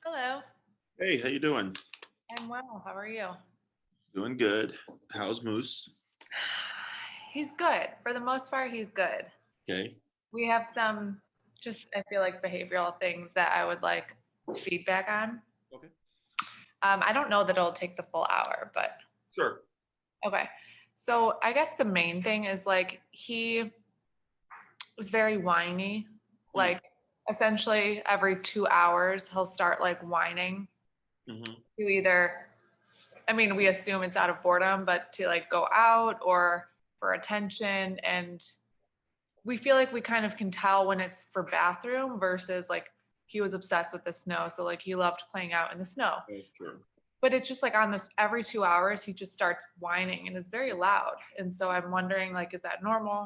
Hello. Hey, how you doing? I'm well. How are you? Doing good. How's Moose? He's good. For the most part, he's good. Okay. We have some just, I feel like, behavioral things that I would like feedback on. Okay. I don't know that it'll take the full hour, but Sure. okay. So I guess the main thing is like he was very whiny. Like essentially every 2 hours, he'll start like whining Mm-hmm. to either, I mean, we assume it's out of boredom, but to like go out or for attention. And we feel like we kind of can tell when it's for bathroom versus like he was obsessed with the snow. So like he loved playing out in the snow. Okay, sure. But it's just like on this every 2 hours, he just starts whining and is very loud. And so I'm wondering, like, is that normal?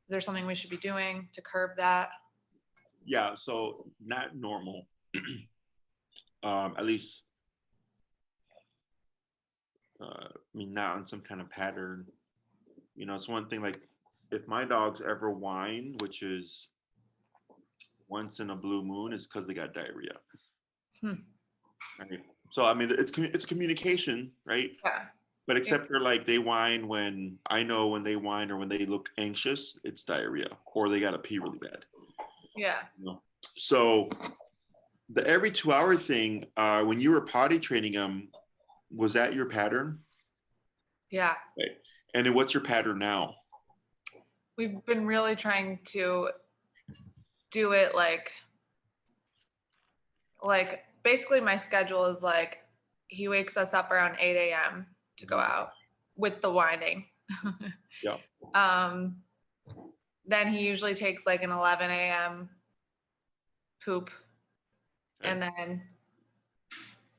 Is there something we should be doing to curb that? Yeah, so not normal. At least, I mean, not on some kind of pattern. It's one thing like if my dogs ever whine, which is once in a blue moon, is because they got diarrhea. Hmm. Right. So I mean, it's communication, right? Yeah. But except for like they whine when I know when they whine or when they look anxious, it's diarrhea or they got to pee really bad. Yeah. So the every 2 hour thing, when you were potty training them, was that your pattern? Yeah. Right. And then what's your pattern now? We've been really trying to do it like basically my schedule is like he wakes us up around 8 a.m. to go out with the whining. Yeah. um, then he usually takes like an 11 a.m. poop. Okay. And then,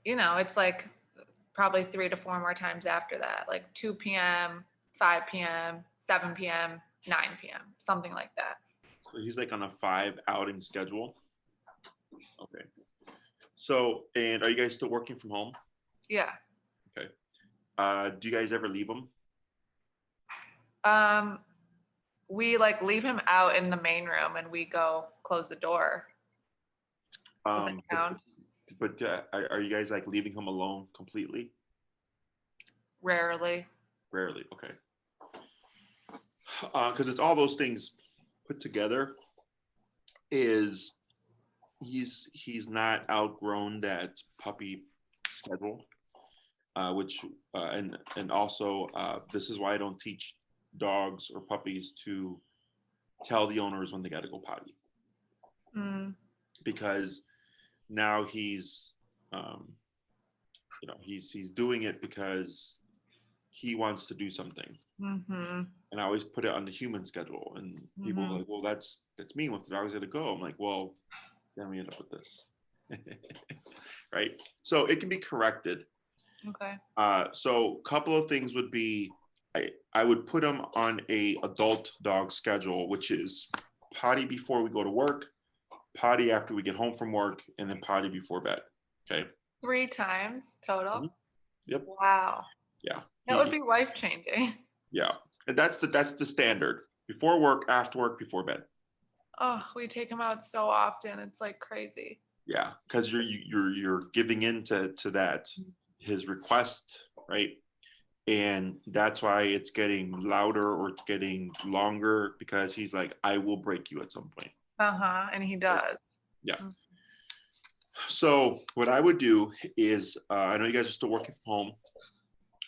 it's like probably 3 to 4 more times after that, like 2 p.m., 5 p.m., 7 p.m., 9 p.m., something like that. So he's like on a 5 outing schedule. Okay. So, and are you guys still working from home? Yeah. Okay. Do you guys ever leave him? Um, we like leave him out in the main room and we go close the door. Does it Um, but count? but are you guys like leaving him alone completely? Rarely. Rarely. Okay. Because it's all those things put together. Is he's not outgrown that puppy schedule, which and also this is why I don't teach dogs or puppies to tell the owners when they got to go potty Mm, because now he's um, he's doing it because he wants to do something. mm-hmm, And I always put it on the human schedule, and people are mm-hmm. like, "Well, that's me. Once the dog's got to go," I'm like, "Well, then we end up with this." Right? So it can be corrected. Okay. So a couple of things would be I would put them on a adult dog schedule, which is potty before we go to work, potty after we get home from work, and then potty before bed. Okay. 3 times total. Mhm. Yep. Wow. Yeah. That would be life changing. Yeah. And that's the standard. Before work, after work, before bed. Oh, we take him out so often. It's like crazy. Yeah, because you're giving in to that his request, right? And that's why it's getting louder or it's getting longer because he's like, I will break you at some point. Uh-huh. And he Right? does. Yeah. Mm. So what I would do is, I know you guys are still working from home.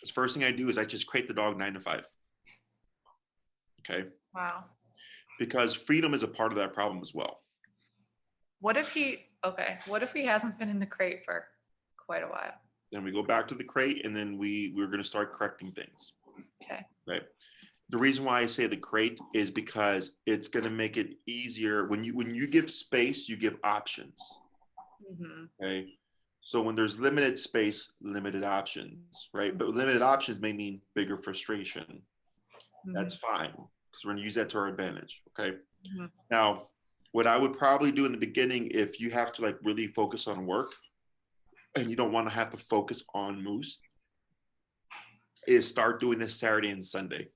The first thing I do is I just crate the dog 9 to 5. Okay. Wow. Because freedom is a part of that problem as well. What if he hasn't been in the crate for quite a while? Then we go back to the crate and then we're going to start correcting things. Okay. Right. The reason why I say the crate is because it's going to make it easier when you give space, you give options. Mm-hmm. Okay. So when there's limited space, limited options, right? But limited options may mean bigger frustration. That's fine because we're going to use that to our advantage. Okay. Mm-hmm. Now, what I would probably do in the beginning, if you have to like really focus on work and you don't want to have to focus on Moose, is start doing this Saturday and Sunday.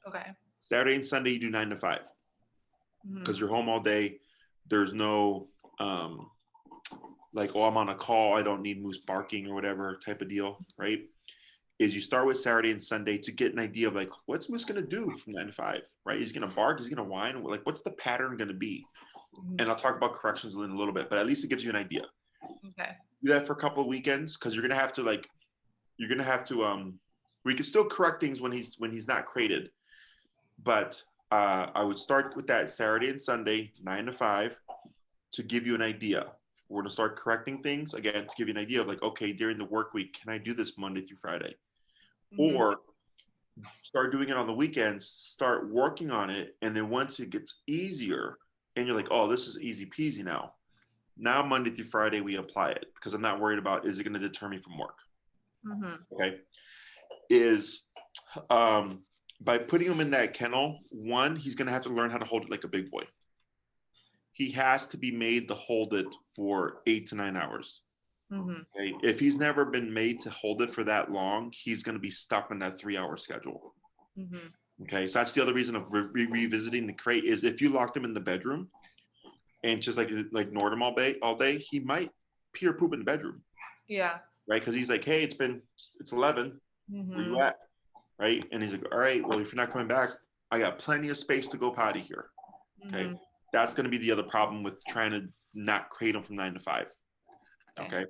Okay. Saturday and Sunday, you do 9 to 5 because you're home all day. There's no like, oh, I'm on a call, I don't need Moose barking or whatever type of deal, right? Is you start with Saturday and Sunday to get an idea of like, what's Moose gonna do from 9 to 5, right? He's gonna bark, he's gonna whine, like, what's the pattern gonna be? And I'll talk about corrections in a little bit, but at least it gives you an idea. Okay. Do that for a couple of weekends, because you're gonna have to we can still correct things when he's not crated, but I would start with that Saturday and Sunday, 9 to 5, to give you an idea. We're gonna start correcting things again to give you an idea of like, okay, during the work week, can I do this Monday through Friday? Or start doing it on the weekends, start working on it, and then once it gets easier and you're like, oh, this is easy peasy now Monday through Friday we apply it, because I'm not worried about, is it going to deter me from work? Okay, is by putting him in that kennel, one, he's going to have to learn how to hold it like a big boy. He has to be made to hold it for 8 to 9 hours. Okay? If he's never been made to hold it for that long, he's going to be stuck on that 3-hour schedule. Okay, so that's the other reason of revisiting the crate, is if you locked him in the bedroom and just like ignored him all day, he might pee or poop in the bedroom. Yeah. Right, because he's like, hey, it's 11. Where you at? Right, and he's like, all right, well, if you're not coming back, I got plenty of space to go potty here. Okay, that's going to be the other problem with trying to not crate him from 9 to 5. Okay,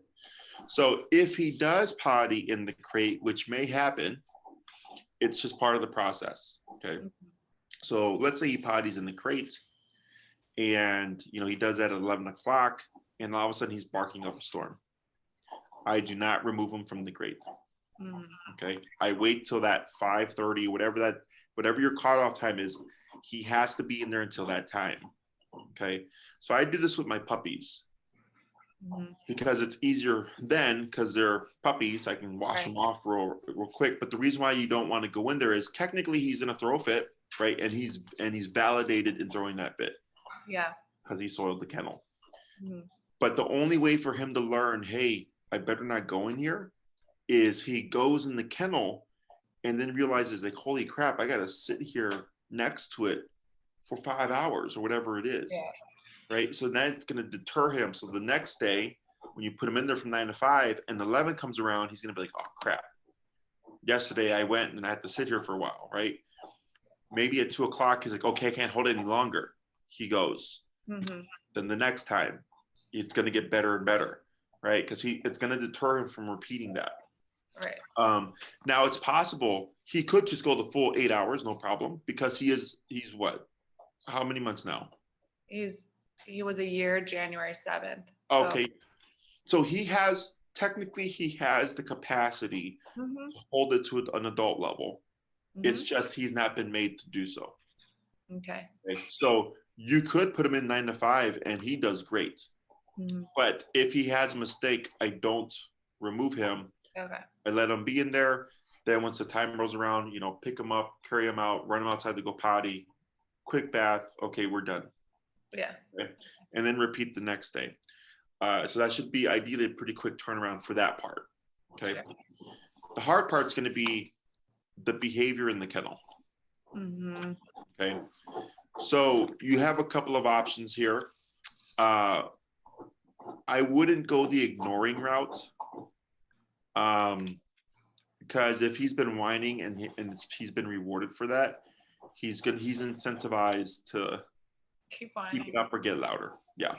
so if he does potty in the crate, which may happen, it's just part of the process. Okay, so let's say he potties in the crate, and he does that at 11 o'clock, and all of a sudden he's barking up a storm. I do not remove him from the crate. Okay, I wait till that 5:30, whatever your cutoff time is. He has to be in there until that time. Okay, so I do this with my puppies because it's easier then, because they're puppies. I can wash them off real quick. But the reason why you don't want to go in there is technically he's in a throw fit, right? And he's validated in throwing that fit. Yeah. Because he soiled the kennel. But the only way for him to learn, hey, I better not go in here, is he goes in the kennel and then realizes like, holy crap, I got to sit here next to it for 5 hours or whatever it is. Yeah. Right. So that's going to deter him. So the next day, when you put him in there from 9 to 5 and 11 comes around, he's going to be like, oh crap. Yesterday I went and I had to sit here for a while. Right. Maybe at 2 o'clock, he's like, okay, I can't hold it any longer. He goes. Then the next time it's going to get better and better. Right. Because it's going to deter him from repeating that. Right. Now it's possible he could just go the full 8 hours, no problem, because he's what? How many months now? He was a year, January 7th. Okay. So he has the capacity to hold it to an adult level. It's just he's not been made to do so. Okay. So you could put him in 9 to 5 and he does great. But if he has a mistake, I don't remove him. Okay. I let him be in there. Then once the time rolls around, pick him up, carry him out, run him outside to go potty, quick bath. Okay, we're done. Yeah. Okay. And then repeat the next day. So that should be ideally a pretty quick turnaround for that part. Okay. The hard part's going to be the behavior in the kennel. Okay. So you have a couple of options here. I wouldn't go the ignoring route. Because if he's been whining and he's been rewarded for that, he's incentivized to keep it up or get louder. Yeah.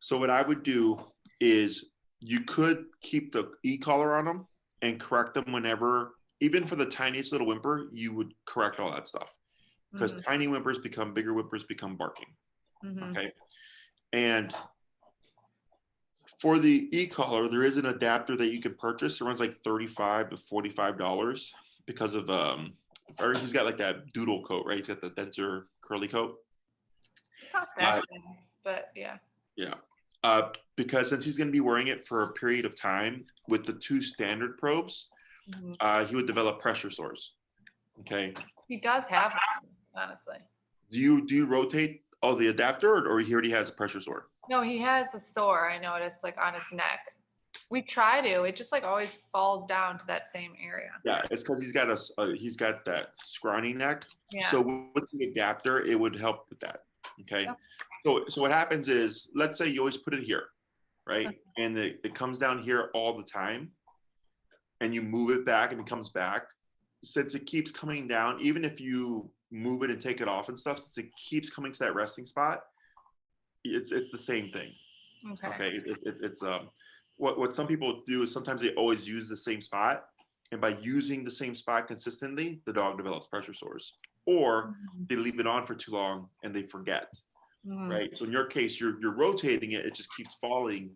So what I would do is you could keep the e-collar on him and correct them whenever, even for the tiniest little whimper, you would correct all that stuff. Because tiny whimpers become bigger whimpers, become barking. Okay. And for the e-collar, there is an adapter that you can purchase. It runs like $35 to $45 because of he's got like that doodle coat, right? He's got the denser curly coat. But yeah. Yeah. Because since he's going to be wearing it for a period of time with the 2 standard probes, he would develop pressure sores. Okay. He does have them, honestly. Do you rotate the adapter, or he already has a pressure sore? No, he has the sore, I noticed, like on his neck. We try to, it just like always falls down to that same area. Yeah, it's because he's got that scrawny neck. Yeah. So with the adapter, it would help with that. Okay. Yeah. So what happens is, let's say you always put it here. right? And it comes down here all the time, and you move it back and it comes back. Since it keeps coming down, even if you move it and take it off and stuff, since it keeps coming to that resting spot, it's the same thing. Okay. It's what some people do is sometimes they always use the same spot, and by using the same spot consistently, the dog develops pressure sores, or they leave it on for too long and they forget. Right. So in your case, you're rotating it, it just keeps falling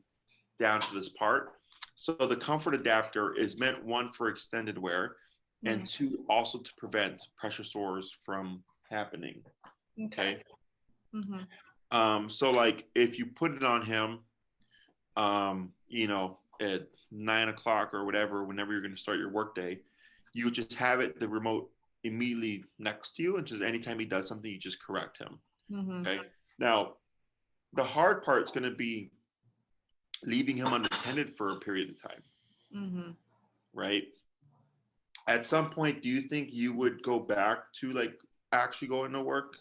down to this part. So the comfort adapter is meant, one, for extended wear, and two, also to prevent pressure sores from happening. Okay. So like if you put it on him, you know, at 9 o'clock or whatever, whenever you're going to start your workday, you just have the remote immediately next to you, and just anytime he does something, you just correct him. Okay. Now, the hard part is going to be leaving him unattended for a period of time. Right. At some point, do you think you would go back to like actually going to work?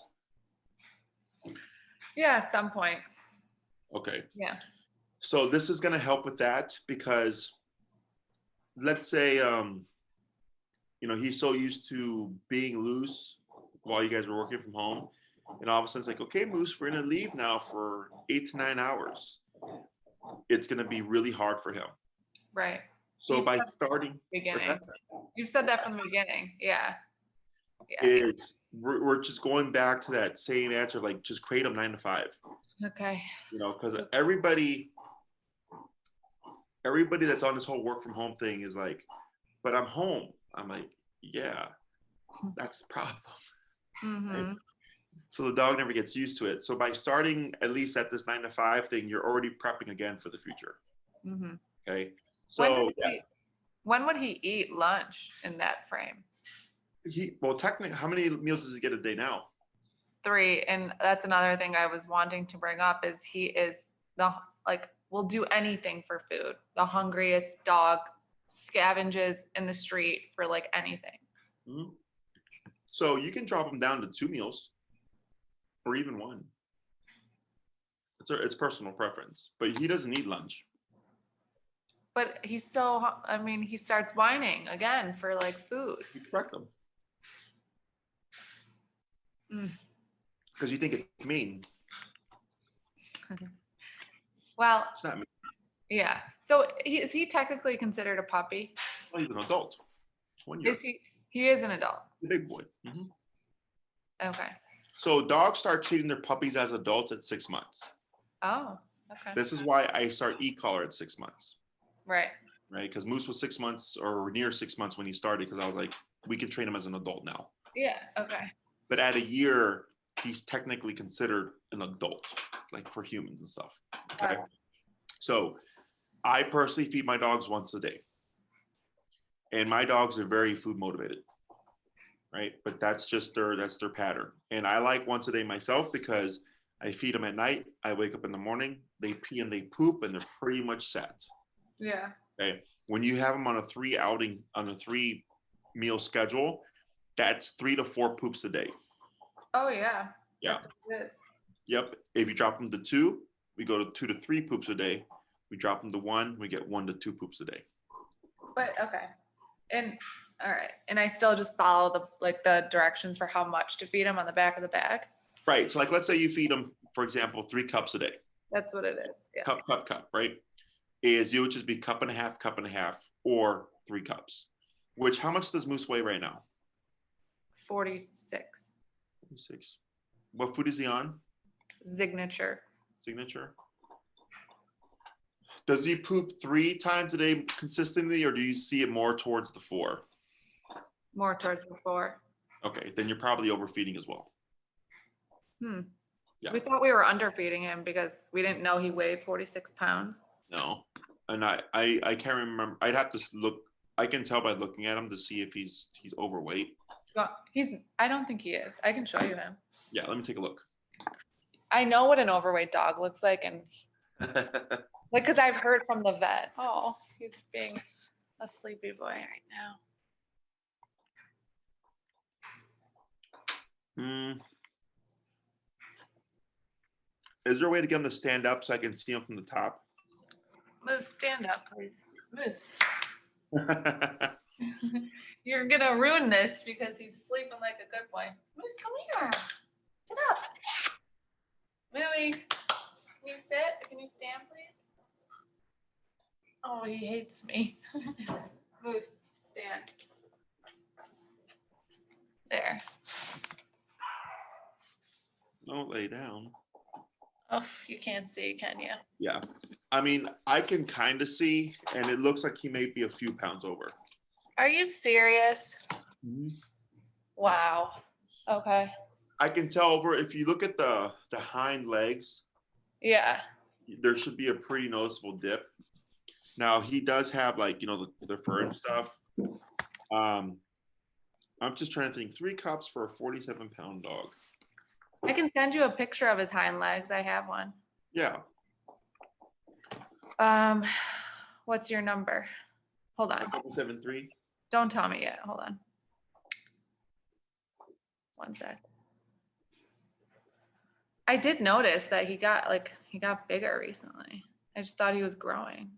Yeah, at some point. Okay. Yeah. So this is going to help with that, because let's say, you know, he's so used to being loose while you guys were working from home, and all of a sudden it's like, okay, Moose, we're going to leave now for 8 to 9 hours. It's going to be really hard for him. Right. So by starting, you've said that from the beginning. Yeah. We're just going back to that same answer, like just crate him 9 to 5. Okay. You know, because everybody that's on this whole work from home thing is like, but I'm home. I'm like, yeah, that's the problem. Right? So the dog never gets used to it. So by starting at least at this 9 to 5 thing, you're already prepping again for the future. Okay. So when would he eat lunch in that frame? Well, technically, how many meals does he get a day now? 3. And that's another thing I was wanting to bring up, is he is will do anything for food. The hungriest dog, scavenges in the street for like anything. So you can drop him down to 2 meals or even 1. It's personal preference, but he doesn't eat lunch. But he starts whining again for like food. You correct him. Because you think it's mean. Well, it's not mean. Yeah. So is he technically considered a puppy? Well, he's an adult. 1 year. He is an adult. The big boy. Okay. So dogs start treating their puppies as adults at 6 months. Oh, okay. This is why I start e-collar at 6 months. Right. Right, because Moose was 6 months or near 6 months when he started, because I was like, we can train him as an adult now. Yeah, okay. But at a year, he's technically considered an adult, like for humans and stuff. Okay. Wow. So I personally feed my dogs once a day. And my dogs are very food motivated. Right. But that's their pattern. And I like once a day myself, because I feed them at night. I wake up in the morning, they pee and they poop, and they're pretty much set. Yeah. Okay. When you have them on a 3 meal schedule, that's 3 to 4 poops a day. Oh yeah. Yeah. That's what it is. Yep. If you drop them to 2, we go to 2 to 3 poops a day. We drop them to 1, we get 1 to 2 poops a day. But okay. And all right. And I still just follow the directions for how much to feed them on the back of the bag. Right. So like, let's say you feed them, for example, 3 cups a day. That's what it is. Yeah. Cup, right? You would just be cup and a half, or 3 cups. Which, how much does Moose weigh right now? 46. 46. What food is he on? Signature. Does he poop 3 times a day consistently, or do you see it more towards the 4? More towards the 4. Okay, then you're probably overfeeding as well. Yeah. We thought we were underfeeding him because we didn't know he weighed 46 pounds. No, and I can't remember. I'd have to look. I can tell by looking at him to see if he's overweight. Well, I don't think he is. I can show you him. Yeah, let me take a look. I know what an overweight dog looks like, and because I've heard from the vet. Oh, he's being a sleepy boy right now. Is there a way to get him to stand up so I can see him from the top? Moose, stand up, please. Moose. You're gonna ruin this because he's sleeping like a good boy. Moose, come here. Sit up. Louie, can you sit? Can you stand, please? Oh, he hates me. Moose, stand. There. Don't lay down. Oh, you can't see, can you? Yeah. I mean, I can kind of see, and it looks like he may be a few pounds over. Are you serious? Mm-hmm. Wow. Okay. I can tell over, if you look at the hind legs, Yeah. there should be a pretty noticeable dip. Now, he does have, like, you know, the fur and stuff. I'm just trying to think. 3 cups for a 47-pound dog. I can send you a picture of his hind legs. I have one. Yeah. What's your number? Hold on. 773. Don't tell me yet. Hold on. One sec. I did notice that he got bigger recently. I just thought he was growing.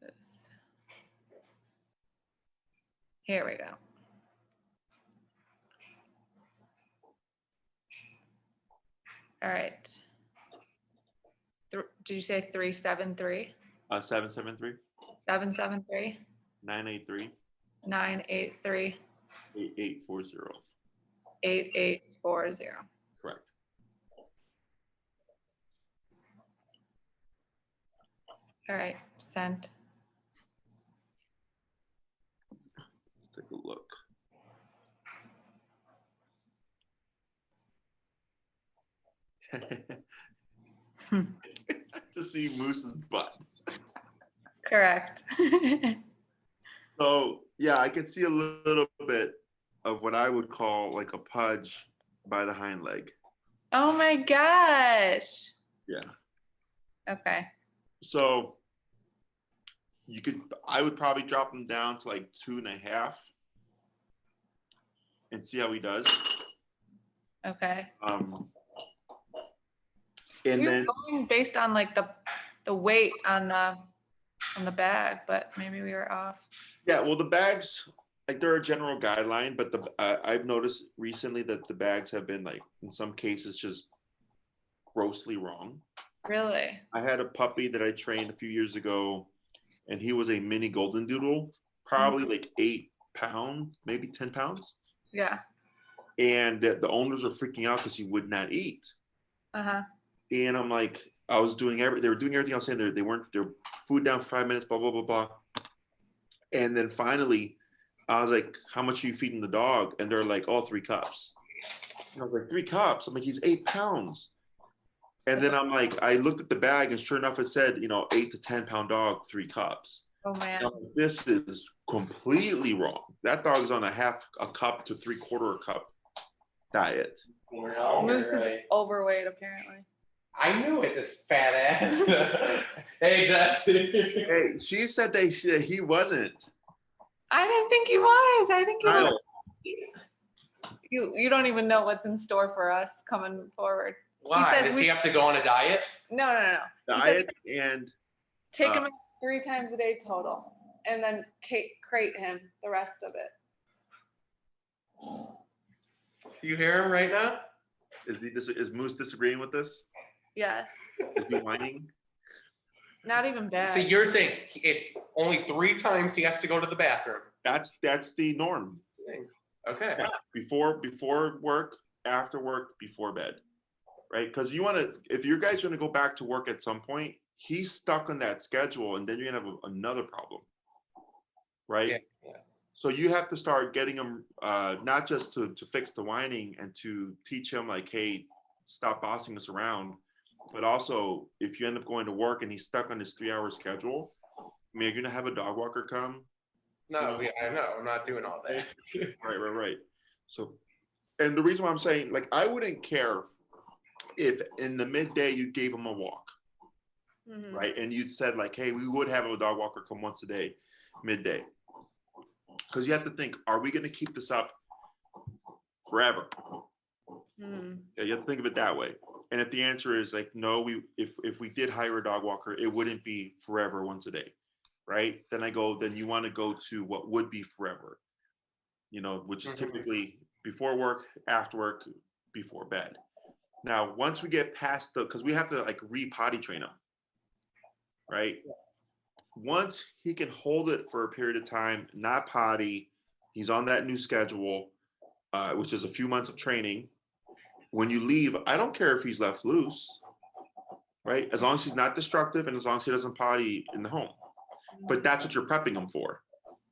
This. Here we go. All right. Did you say 373? 773. 773. 983. 983. 8840. 8840. Correct. All right, sent. Let's take a look. To see Moose's butt. Correct. So yeah, I can see a little bit of what I would call like a pudge by the hind leg. Oh my gosh. Yeah. Okay. So I would probably drop him down to like 2.5 and see how he does. Okay. And we were then going based on like the weight on the bag, but maybe we were off. yeah, well, the bags, like, they're a general guideline, but I've noticed recently that the bags have been, like, in some cases just grossly wrong. Really? I had a puppy that I trained a few years ago, and he was a mini golden doodle, probably like 8 pounds, maybe 10 pounds. Yeah. And the owners were freaking out because he would not eat. Uh-huh. And I'm like, they were doing everything I was saying. They weren't, their food down for 5 minutes, blah, blah, blah, blah. And then finally, I was like, how much are you feeding the dog? And they're like, oh, 3 cups. And I was like, 3 cups? I'm like, he's 8 pounds. And then I'm like, I looked at the bag, and sure enough, it said, 8 to 10 pound dog, 3 cups. Oh man. Like, this is completely wrong. That dog's on a cup to 3/4 cup diet. Moose is overweight, apparently. I knew it, this fat ass. Hey, Jesse. Hey, she said that he wasn't. I didn't think he was. I think he was. Kyle, You don't even know what's in store for us coming forward. Why? says Does we he have to go on a diet? No. He says diet and take him out 3 times a day total, and then crate him the rest of it. You hear him right now? is Moose disagreeing with this? Yes. Is he whining? Not even bad. So you're saying if only 3 times he has to go to the bathroom? That's the norm. Okay. Yeah. Before work, after work, before bed, right? Because if you guys are gonna go back to work at some point, he's stuck on that schedule, and then you're gonna have another problem, right? Yeah. So you have to start getting him, not just to fix the whining and to teach him, like, hey, stop bossing us around, but also if you end up going to work and he's stuck on his 3-hour schedule, I mean, you're gonna have a dog walker come. No, I know. I'm not doing all that. Right. So, and the reason why I'm saying, like, I wouldn't care if in the midday you gave him a walk, Mm-hmm. right? And you'd said, like, hey, we would have a dog walker come once a day, midday. Because you have to think, are we going to keep this up forever? Mm. Yeah, you have to think of it that way. And if the answer is like no, if we did hire a dog walker, it wouldn't be forever once a day, right? Then you want to go to what would be forever, which is typically before work, after work, before bed. Now, once we get past because we have to like re-potty train him, right? Once he can hold it for a period of time, not potty, he's on that new schedule, which is a few months of training. When you leave, I don't care if he's left loose, right? As long as he's not destructive and as long as he doesn't potty in the home. But that's what you're prepping him for.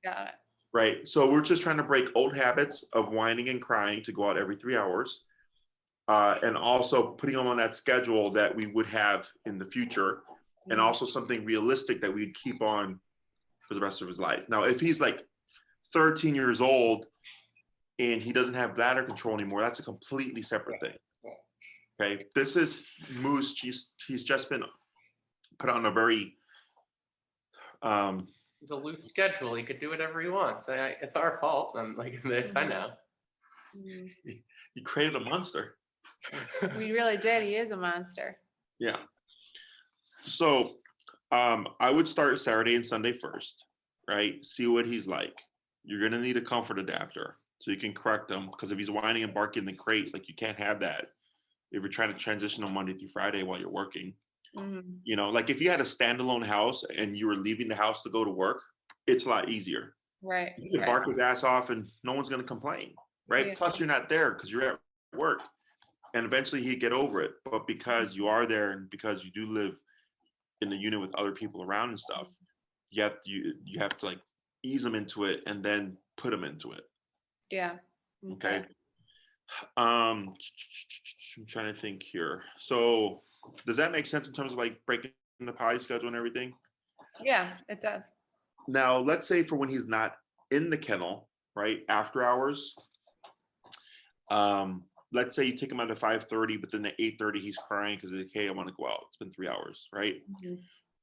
Got it. Right. So we're just trying to break old habits of whining and crying to go out every 3 hours. And also putting him on that schedule that we would have in the future. And also something realistic that we'd keep on for the rest of his life. Now, if he's like 13 years old and he doesn't have bladder control anymore, that's a completely separate thing. Okay. This is Moose. He's just been put on a very it's a loose schedule. He could do whatever he wants. It's our fault. I'm like this. I know. He created a monster. We really did. He is a monster. Yeah. So I would start Saturday and Sunday first, right? See what he's like. You're gonna need a comfort adapter so you can correct him, because if he's whining and barking in the crate, like you can't have that if you're trying to transition on Monday through Friday while you're working. Like if you had a standalone house and you were leaving the house to go to work, it's a lot easier. Right. You can bark his ass off and no one's going to complain, right? Yeah. Plus you're not there because you're at work, and eventually he'd get over it. But because you are there and because you do live in a unit with other people around and stuff, you have to like ease him into it and then put him into it. Yeah. Okay. I'm trying to think here. So does that make sense in terms of like breaking the potty schedule and everything? Yeah, it does. Now, let's say for when he's not in the kennel, right, after hours, let's say you take him out at 5:30, but then at 8:30 he's crying because he's like, hey, I want to go out. It's been 3 hours, right?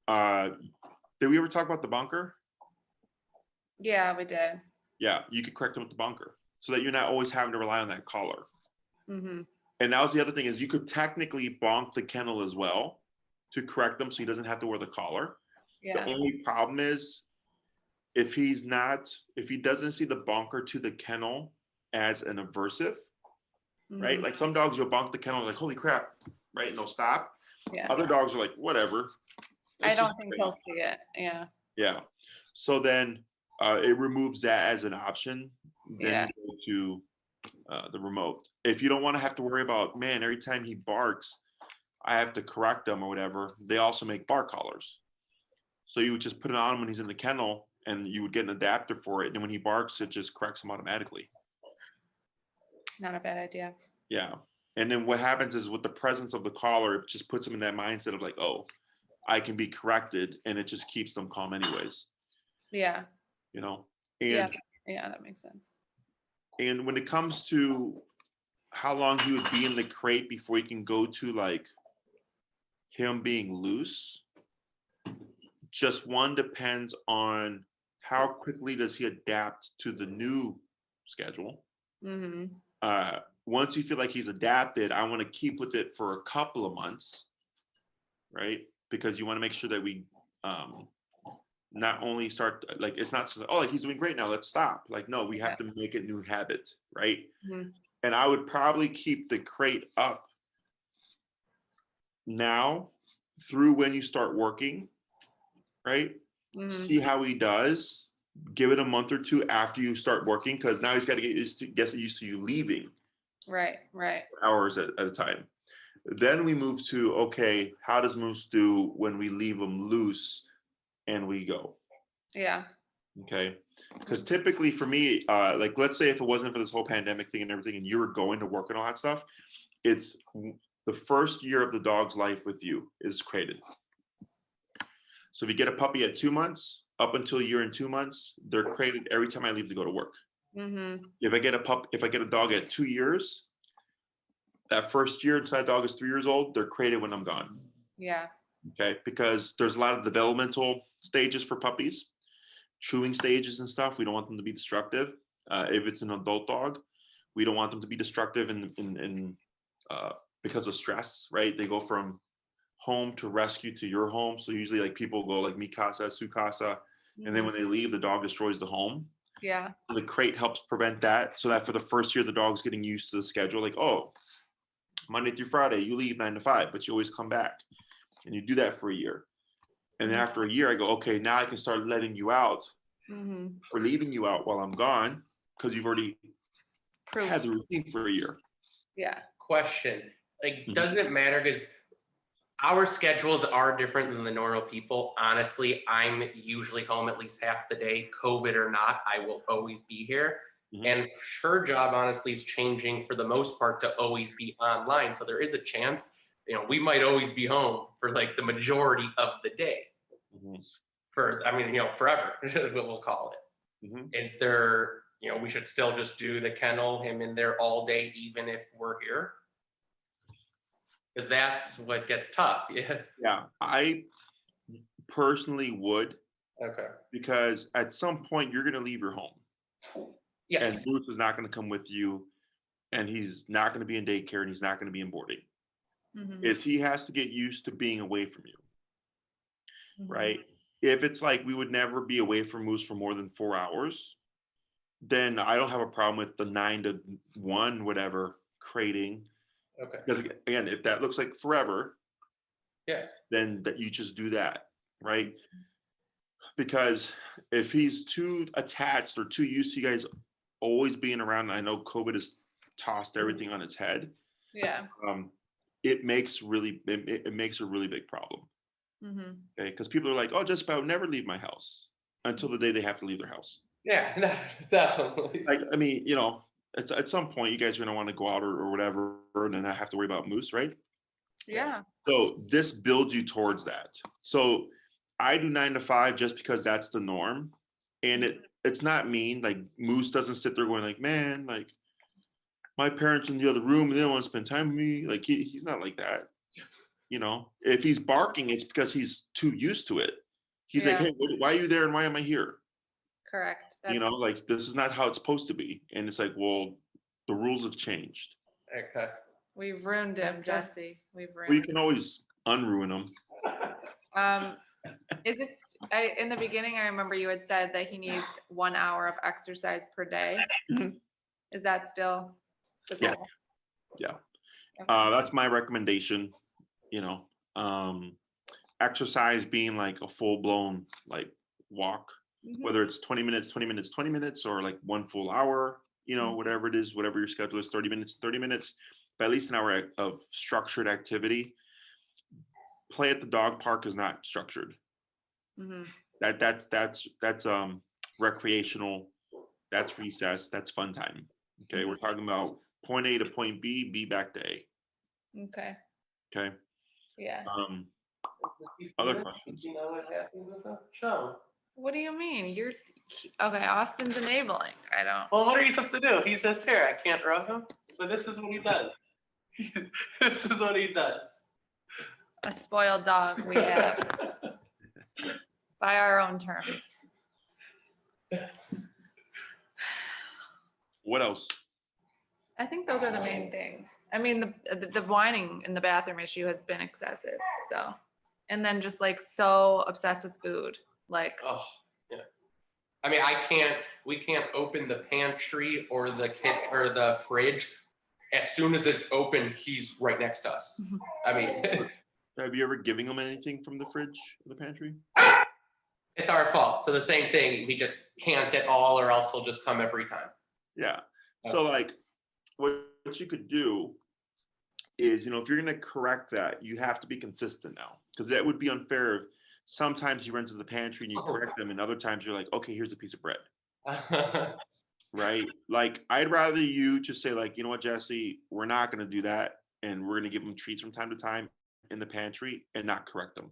Did we ever talk about the bunker? Yeah, we did. Yeah, you could correct him with the bunker so that you're not always having to rely on that collar. And that was the other thing, is you could technically bonk the kennel as well to correct them so he doesn't have to wear the collar. Yeah. The only problem is if he doesn't see the bonker to the kennel as an aversive, right? Like some dogs, you'll bonk the kennel like, holy crap, right? And they'll stop. Yeah. Other dogs are like, whatever. I don't think he'll see it. Yeah. Yeah. So then it removes that as an option. Then you go to the remote. If you don't want to have to worry about, man, every time he barks, I have to correct him or whatever, they also make bark collars. So you would just put it on him when he's in the kennel and you would get an adapter for it. And when he barks, it just corrects him automatically. Not a bad idea. Yeah. And then what happens is with the presence of the collar, it just puts him in that mindset of like, oh, I can be corrected, and it just keeps them calm anyways. Yeah. And yeah, that makes sense. And when it comes to how long he would be in the crate before he can go to like him being loose, just one depends on how quickly does he adapt to the new schedule. Once you feel like he's adapted, I want to keep with it for a couple of months, right? Because you want to make sure that we not only start, like, it's not just like, oh, like he's doing great now, let's stop. Like, no, we have to make a new habit, right? And I would probably keep the crate up now through when you start working, right? See how he does. Give it a month or two after you start working, because now he's got to get used to you leaving. Right. Hours at a time. Then we move to, okay, how does Moose do when we leave him loose and we go? Yeah. Okay. Because typically for me, like let's say if it wasn't for this whole pandemic thing and everything, and you were going to work and all that stuff, it's the first year of the dog's life with you is created. So if you get a puppy at 2 months, up until a year and 2 months, they're created every time I leave to go to work. If I get a dog at 2 years, that first year until that dog is 3 years old, they're created when I'm gone. Yeah. Okay, because there's a lot of developmental stages for puppies, chewing stages and stuff. We don't want them to be destructive. If it's an adult dog, we don't want them to be destructive in because of stress, right? They go from home to rescue to your home. So usually like people go like mi casa, su casa, and then when they leave, the dog destroys the home. Yeah. The crate helps prevent that, so that for the first year, the dog's getting used to the schedule. Like, oh, Monday through Friday, you leave 9 to 5, but you always come back, and you do that for a year. And then after a year, I go, okay, now I can start letting you out or leaving you out while I'm gone because you've already had the routine for a year. Yeah. Question, like, doesn't it matter because our schedules are different than the normal people. Honestly, I'm usually home at least half the day, COVID or not, I will always be here. And her job honestly is changing for the most part to always be online. So there is a chance, we might always be home for like the majority of the day. For, forever, we'll call it. Is there, we should still just do the kennel, him in there all day, even if we're here? Because that's what gets tough. Yeah, I personally would. Okay. Because at some point you're going to leave your home. Yes. And Bruce is not going to come with you, and he's not going to be in daycare, and he's not going to be in boarding. Is he has to get used to being away from you, right? If it's like we would never be away from Moose for more than 4 hours, then I don't have a problem with the 9 to 1, whatever, crating. Okay. Because again, if that looks like forever, then that you just do that, right? Because if he's too attached or too used to you guys always being around, I know COVID has tossed everything on its head. Yeah. It makes a really big problem. Okay, because people are like, oh, just about never leave my house until the day they have to leave their house. Yeah, no, definitely. Like, I mean, at some point you guys are gonna want to go out or whatever, and then not have to worry about Moose, right? Yeah. So this builds you towards that. So I do 9 to 5 just because that's the norm, and it's not mean. Like Moose doesn't sit there going like, man, like my parents in the other room and they don't want to spend time with me. Like he's not like that. If he's barking, it's because he's too used to it. He's like, hey, why are you there and why am I here? Correct. Like this is not how it's supposed to be. And it's like, well, the rules have changed. Okay. We've ruined him, Jesse. We've ruined Well, you can always unruin him. In the beginning, I remember you had said that he needs 1 hour of exercise per day. Is that still the goal? Yeah. Okay. That's my recommendation. Exercise being like a full-blown like walk, whether it's 20 minutes, or like 1 full hour, whatever it is, whatever your schedule is, 30 minutes, but at least an hour of structured activity. Play at the dog park is not structured. That's recreational, that's recess, that's fun time. Okay, we're talking about point A to point B, B back to A. Okay. Yeah. Other questions? What do you mean? You're okay. Austin's enabling. I don't. Well, what are you supposed to do? He's just here. I can't rub him, but this is what he does. This is what he does. A spoiled dog we have. By our own terms. What else? I think those are the main things. I mean, the whining in the bathroom issue has been excessive. So, and then just like so obsessed with food, like. Oh, yeah. I mean, we can't open the pantry or the kitchen or the fridge. As soon as it's open, he's right next to us. I mean. Have you ever given him anything from the fridge or the pantry? It's our fault. So the same thing, we just can't at all, or else he'll just come every time. Yeah. So like what you could do is, if you're going to correct that, you have to be consistent now, because that would be unfair if sometimes he runs to the pantry and you correct them, and other times you're like, okay, here's a piece of bread. Right? Like, I'd rather you just say like, you know what, Jesse, we're not going to do that, and we're going to give him treats from time to time in the pantry and not correct them.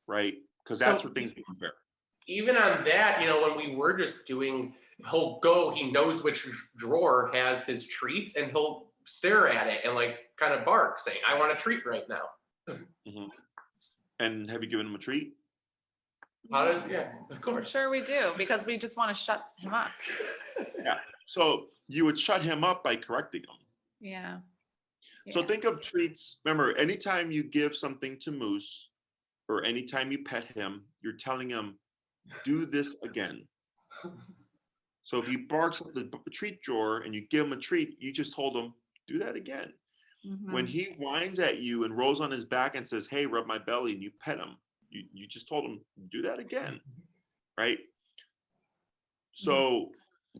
Right? Because that's where things become fair. Even on that, when we were just doing, he knows which drawer has his treats, and he'll stare at it and like kind of bark, saying, I want a treat right now. And have you given him a treat? Yeah, of course. Sure we do, because we just want to shut him up. Yeah. So you would shut him up by correcting him. Yeah. So Yeah. think of treats. Remember, anytime you give something to Moose or anytime you pet him, you're telling him, do this again. So if he barks at the treat drawer and you give him a treat, you just told him, do that again. When Mhm. he whines at you and rolls on his back and says, hey, rub my belly, and you pet him, you just told him, do that again, right? So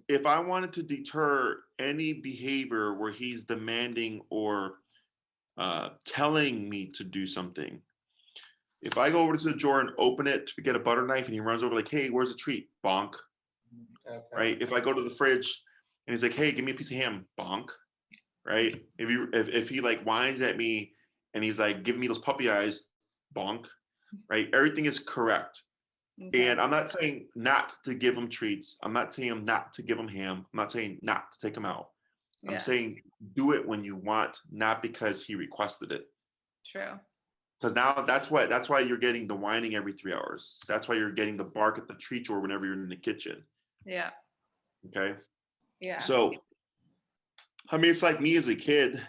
if I wanted to deter any behavior where he's demanding or telling me to do something, if I go over to the drawer and open it to get a butter knife and he runs over like, hey, where's the treat? Bonk, Okay. right? If I go to the fridge and he's like, hey, give me a piece of ham, bonk, right? If he like whines at me and he's like giving me those puppy eyes, bonk, right? Everything is correct. Okay. And I'm not saying not to give him treats. I'm not saying not to give him ham. I'm not saying not to take him out. Yeah. I'm saying do it when you want, not because he requested it. True. Because now that's why you're getting the whining every 3 hours. That's why you're getting the bark at the treat drawer whenever you're in the kitchen. Yeah. Okay. Yeah. So, I mean, it's like me as a kid,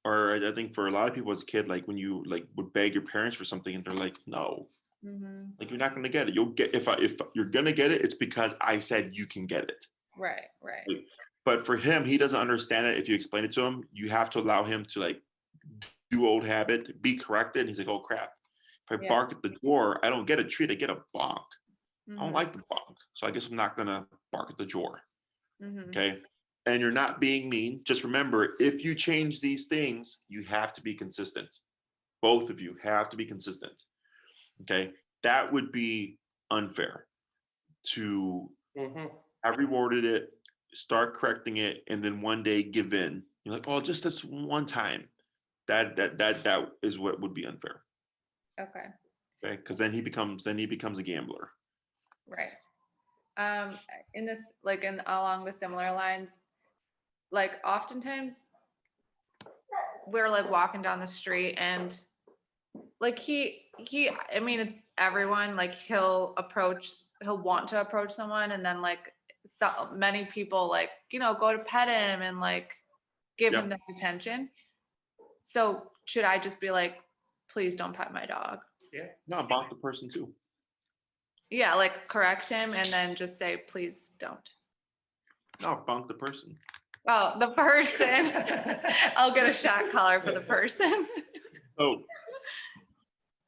or I think for a lot of people as a kid, like when you like would beg your parents for something and they're like, no, Mhm. like you're not gonna get it. You'll get if you're gonna get it, it's because I said you can get it. Right. Right. Like, but for him, he doesn't understand it. If you explain it to him, you have to allow him to like do old habit, be corrected. And he's like, oh crap. If I Yeah. bark at the door, I don't get a treat, I get a bonk. I don't Mhm. like the bonk. So I guess I'm not gonna bark at the drawer. Mhm. Okay. And you're not being mean. Just remember, if you change these things, you have to be consistent. Both of you have to be consistent. Okay. That would be unfair to Mm-hmm. have rewarded it, start correcting it, and then one day give in. You're like, oh, just this one time. That is what would be unfair. Okay. Okay. Because then he becomes a gambler. Right. In this, like in along the similar lines, like oftentimes we're like walking down the street and like I mean it's everyone, like he'll want to approach someone and then like so many people like, go to pet him and like give him Yep. that attention. So should I just be like, please don't pet my dog? Yeah. No, bonk the person too. Yeah, like correct him and then just say, please don't. No, bonk the person. Oh, the person. I'll get a shot collar for the person. So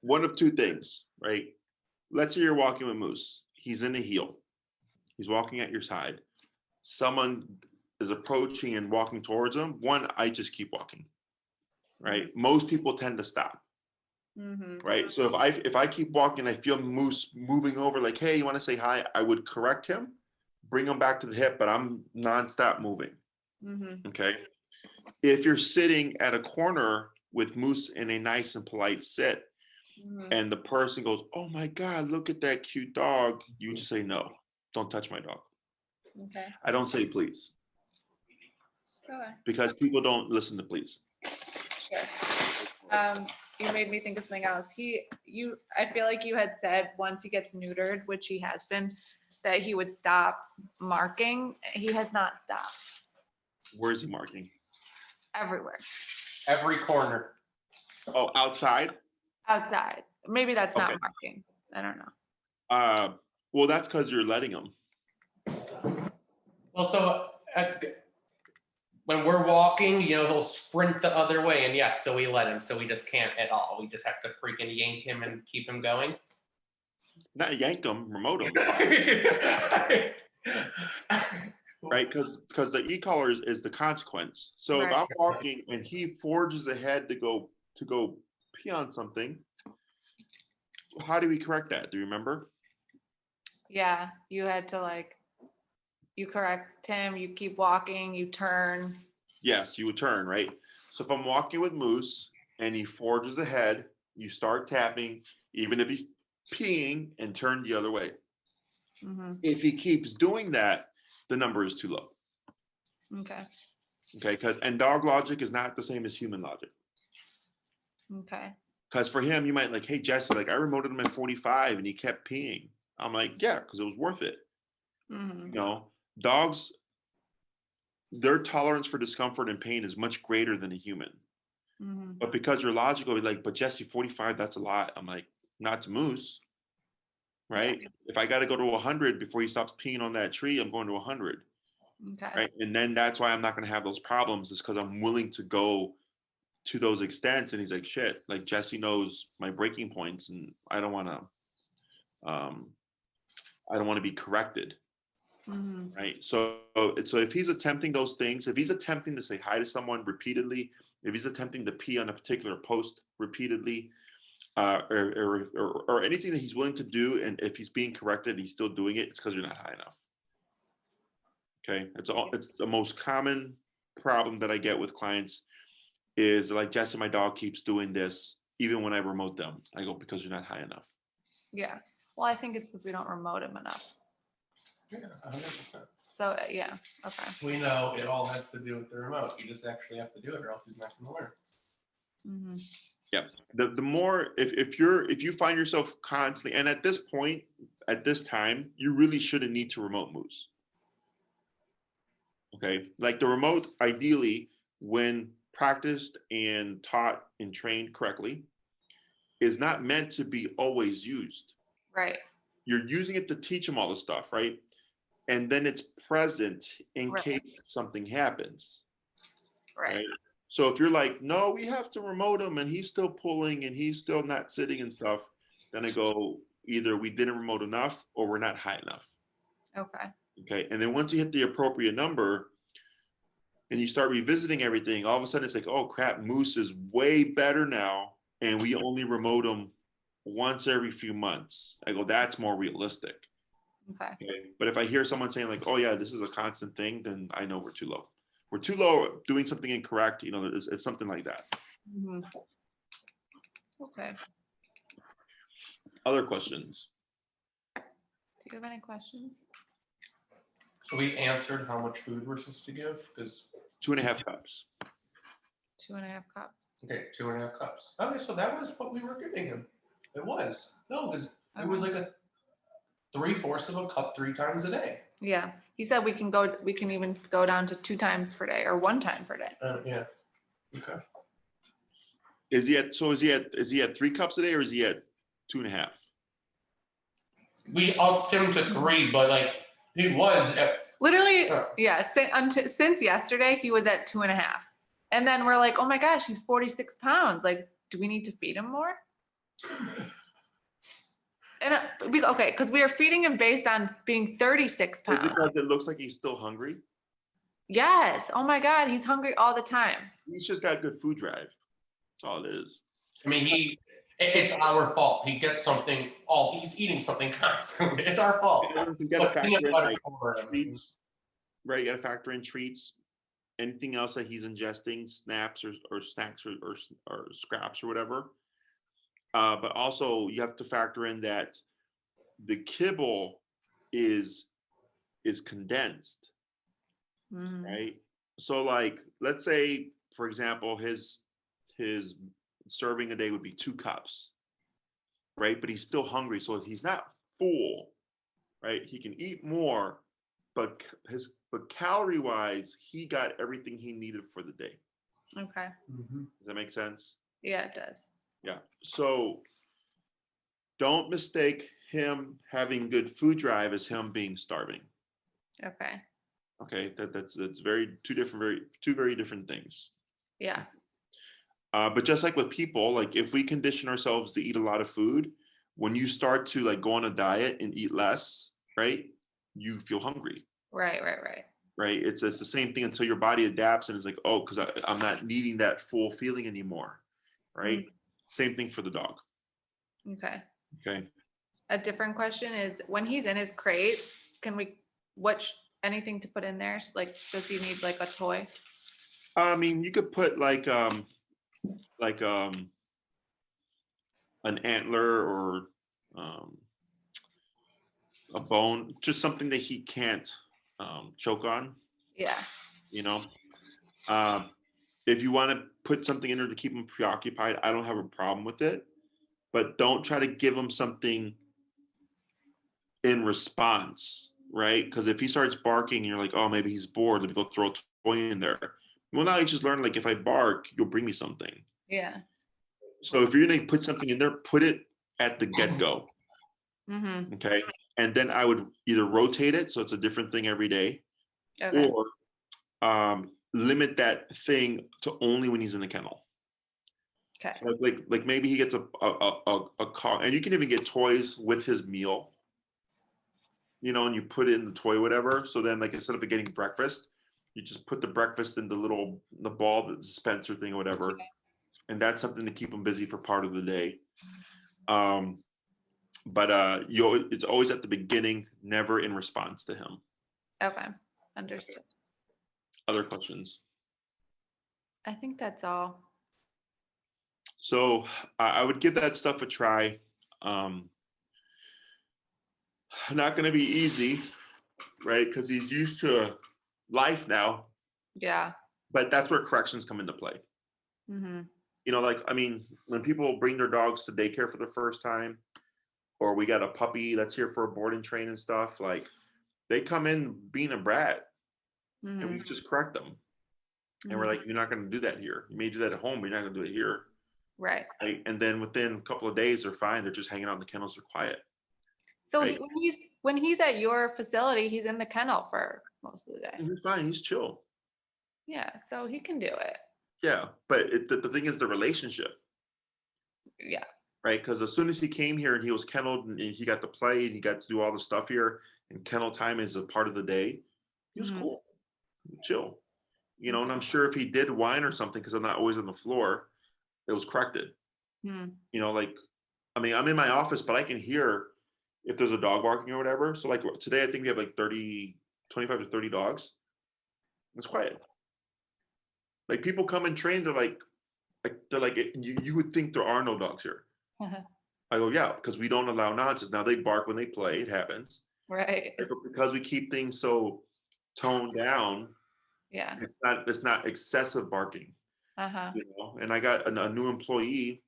one of two things, right? Let's say you're walking with Moose. He's in a heel. He's walking at your side. Someone is approaching and walking towards him. One, I just keep walking, right? Most people tend to stop, Mm-hmm. right? So if I keep walking, I feel Moose moving over, like, hey, you want to say hi? I would correct him, bring him back to the hip, but I'm nonstop moving. Mm-hmm. Okay. If you're sitting at a corner with Moose in a nice and polite sit, Mm-hmm. and the person goes, oh my God, look at that cute dog, you just say, no, don't touch my dog. Okay. I don't say please, Okay. because people don't listen to please. Sure. You made me think of something else. I feel like you had said once he gets neutered, which he has been, that he would stop marking. He has not stopped. Where is he marking? Everywhere. Every corner. Oh, outside? Outside. Maybe that's not Okay. marking. I don't know. Well, that's because you're letting him. Well, so when we're walking, he'll sprint the other way, and yes, so we let him. So we just can't at all. We just have to freaking yank him and keep him going. Not yank him, remote him, right? Because the e-collar is the consequence. So if Right. I'm walking and he forges ahead to go pee on something, how do we correct that? Do you remember? Yeah, you had to you correct him, you keep walking, you turn. Yes, you would turn, right? So if I'm walking with Moose and he forges ahead, you start tapping, even if he's peeing, and turn the other way. Mm-hmm. If he keeps doing that, the number is too low. Okay. Okay, and dog logic is not the same as human logic. Okay. Because for him, you might like, hey Jesse, like I remoted him at 45 and he kept peeing. I'm like, yeah, because it was worth it. Mm-hmm. Dogs, their tolerance for discomfort and pain is much greater than a human. Mhm. But because you're logical, you're like, but Jesse, 45, that's a lot. I'm like, not to Moose, right? If I got to go to 100 before he stops peeing on that tree, I'm going to 100, Okay. right? And then that's why I'm not going to have those problems, is because I'm willing to go to those extents. And he's like, shit, like Jesse knows my breaking points, and I don't want to be corrected. Mhm. Right. So if he's attempting those things, if he's attempting to say hi to someone repeatedly, if he's attempting to pee on a particular post repeatedly, or anything that he's willing to do, and if he's being corrected, he's still doing it, it's because you're not high enough. Okay. It's the most common problem that I get with clients is like, Jesse, my dog keeps doing this even when I remote them. I go, because you're not high enough. Yeah. Well, I think it's because we don't remote him enough. Yeah, 100%. So yeah. Okay. We know it all has to do with the remote. You just actually have to do it, or else he's not going to learn. Mhm. Yeah. The more, if you find yourself constantly, and at this point, at this time, you really shouldn't need to remote Moose. Okay. Like the remote, ideally, when practiced and taught and trained correctly, is not meant to be always used. Right. You're using it to teach them all the stuff, right? And then it's present in Right. case something happens. Right. So if you're like, no, we have to remote him and he's still pulling and he's still not sitting and stuff, then I go, either we didn't remote enough or we're not high enough. Okay. Okay. And then once you hit the appropriate number and you start revisiting everything, all of a sudden it's like, oh crap, Moose is way better now. And we only remote him once every few months. I go, that's more realistic. Okay. Okay. But if I hear someone saying like, oh yeah, this is a constant thing, then I know we're too low. We're too low doing something incorrect. It's something like that. Mhm. Okay. Other questions? Do you have any questions? So we answered how much food we're supposed to give, because 2.5 cups. 2.5 cups. okay, 2.5 cups. Okay, so that was what we were giving him. It was because it was like a 3/4 of a cup 3 times a day. Yeah. He said we can even go down to 2 times per day or 1 time per day. Yeah. Okay. Is he at 3 cups a day, or is he at 2.5? We upped him to 3, but like he was at. Literally, yeah. Since yesterday, he was at 2.5, and then we're like, oh my gosh, he's 46 pounds. Like, do we need to feed him more? And okay, because we are feeding him based on being 36 pounds. Because it looks like he's still hungry. Yes. Oh my God, he's hungry all the time. He's just got good food drive. That's all it is. I mean, it's our fault. He gets something. He's eating something constantly. It's our fault. You got to factor in like treats, right? You got to factor in treats. Anything else that he's ingesting, snaps or snacks or scraps or whatever. But also you have to factor in that the kibble is condensed, right? So like, let's say, for example, his serving a day would be 2 cups, right? But he's still hungry, so he's not full, right? He can eat more, but calorie wise, he got everything he needed for the day. Okay. Does that make sense? Yeah, it does. Yeah. So don't mistake him having good food drive as him being starving. Okay. Okay, that's two very different things. Yeah. But just like with people, like if we condition ourselves to eat a lot of food, when you start to like go on a diet and eat less, right, you feel hungry. Right. Right. It's the same thing until your body adapts and it's like, oh, because I'm not needing that full feeling anymore. Right. Same thing for the dog. Okay. Okay. A different question is, when he's in his crate, can we anything to put in there? Like, does he need like a toy? I mean, you could put like an antler or a bone, just something that he can't choke on. Yeah. If you want to put something in there to keep him preoccupied, I don't have a problem with it, but don't try to give him something in response, right? Because if he starts barking and you're like, oh, maybe he's bored, let me go throw a toy in there. Well, now you just learn, like, if I bark, you'll bring me something. Yeah. So if you're gonna put something in there, put it at the get-go. Mm-hmm. Okay. And then I would either rotate it so it's a different thing every day, Okay. or limit that thing to only when he's in the kennel. Okay. Like maybe he gets a call, and you can even get toys with his meal, and you put it in the toy, whatever. So then, like, instead of getting breakfast, you just put the breakfast in the ball, the dispenser thing or whatever. And that's something to keep him busy for part of the day. But it's always at the beginning, never in response to him. Okay. Understood. Other questions? I think that's all. So I would give that stuff a try. Not going to be easy, right? Because he's used to life now. Yeah. But that's where corrections come into play. Mm-hmm. Like, I mean, when people bring their dogs to daycare for the first time, or we got a puppy that's here for a board and train and stuff, like, they come in being a brat, Mm-hmm. and we just correct them. And we're like, you're not going to do that here. You may do that at home, but you're not going to do it here. Right. And then within a couple of days, they're fine. They're just hanging out in the kennels. They're quiet. So right? when he's at your facility, he's in the kennel for most of the day. And he's fine. He's chill. Yeah. So he can do it. Yeah. But the thing is the relationship. Yeah. Right. Because as soon as he came here and he was kenneled and he got to play and he got to do all the stuff here, and kennel time is a part of the day, he was cool, chill. And I'm sure if he did whine or something, because I'm not always on the floor, it was corrected. Like, I mean, I'm in my office, but I can hear if there's a dog barking or whatever. So like today, I think we have like 25 to 30 dogs. It's quiet. Like, people come and train, they're like you would think there are no dogs here. I go, yeah, because we don't allow nonsense. Now they bark when they play, it happens. Right. But because we keep things so toned down, Yeah. it's not excessive barking. Uh-huh. And I got a new employee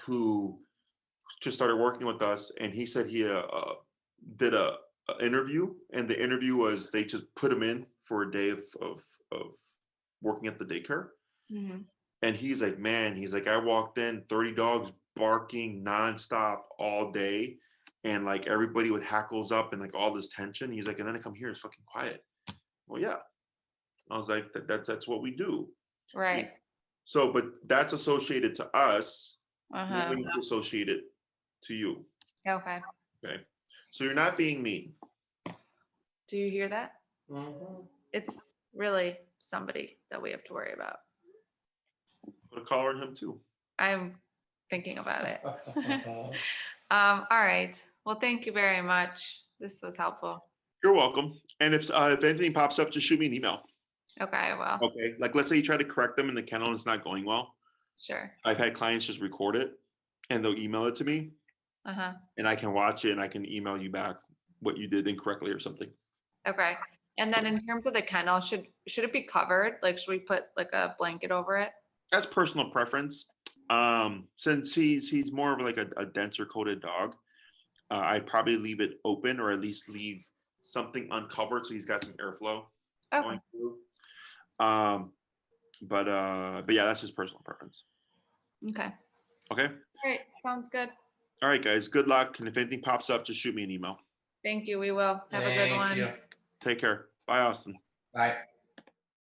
who just started working with us, and he said he did a interview, and the interview was they just put him in for a day of working at the daycare. And he's like, man, I walked in, 30 dogs barking nonstop all day, and like everybody with hackles up and like all this tension. He's like, and then I come here, it's fucking quiet. Well, yeah. I was like, that's what we do. Right. So, but that's associated to us. Uh-huh. We associate it to you. Okay. Okay. So you're not being mean. Do you hear that? Mm-hmm. It's really somebody that we have to worry about. Put a collar on him too. I'm thinking about it. All right. Well, thank you very much. This was helpful. You're welcome. And if anything pops up, just shoot me an email. Okay, well. Okay. Like, let's say you try to correct them in the kennel and it's not going well. Sure. I've had clients just record it and they'll email it to me. Uh-huh. And I can watch it and I can email you back what you did incorrectly or something. Okay. And then in terms of the kennel, should it be covered? Like, should we put like a blanket over it? That's personal preference. Since he's more of like a denser coated dog, I'd probably leave it open, or at least leave something uncovered so he's got some airflow going through. But yeah, that's just personal preference. Okay. Okay. All right. Sounds good. All right, guys. Good luck. And if anything pops up, just shoot me an email. Thank you. We will. Have a good one. You. Take care. Bye, Austin. Bye.